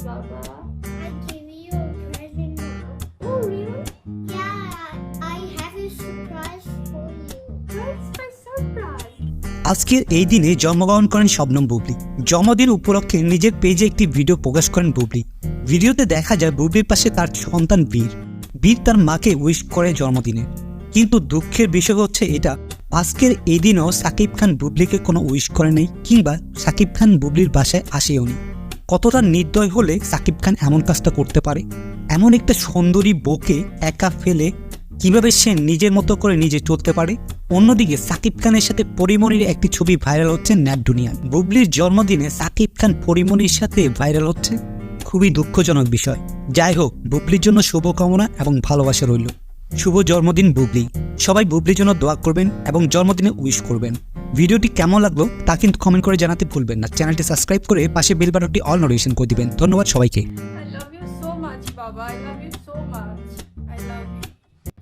Baba. I give you a present now. Oh, really? Yeah, I have a surprise for you. Where's my surprise? আজকের এই দিনে জন্মগ্রহণ করেন শবনম বুবলি। জন্মদিন উপলক্ষে নিজের পেজে একটি ভিডিও প্রকাশ করেন বুবলি। ভিডিওতে দেখা যায় বুবলির পাশে তার সন্তান বীর। বীর তার মাকে উইশ করে জন্মদিনে। কিন্তু দুঃখের বিষয় হচ্ছে এটা, আজকের এই দিনও সাকিব খান বুবলিকে কোনো উইশ করে নেই, কিংবা সাকিব খান বুবলির বাসায় আসেও নি। কতটা নির্দয় হলে সাকিব খান এমন কাজটা করতে পারে? এমন একটা সুন্দরী বউকে একা ফেলে কিভাবে সে নিজের মতো করে নিজে চলতে পারে? অন্যদিকে সাকিব খানের সাথে পরিমণির একটি ছবি ভাইরাল হচ্ছে নেট দুনিয়ায়। বুবলির জন্মদিনে সাকিব খান পরিমণির সাথে ভাইরাল হচ্ছে, খুবই দুঃখজনক বিষয়। যাই হোক, বুবলির জন্য শুভকামনা এবং ভালোবাসা রইল। শুভ জন্মদিন বুবলি। সবাই বুবলির জন্য দোয়া করবেন এবং জন্মদিনে উইশ করবেন। ভিডিওটি কেমন লাগলো তা কিন্তু কমেন্ট করে জানাতে ভুলবেন না। চ্যানেলটি সাবস্ক্রাইব করে পাশে বেল বাটনটি অল নোটিফিকেশন করে দিবেন। ধন্যবাদ সবাইকে। I love you so much, Baba. I love you so much. I love you.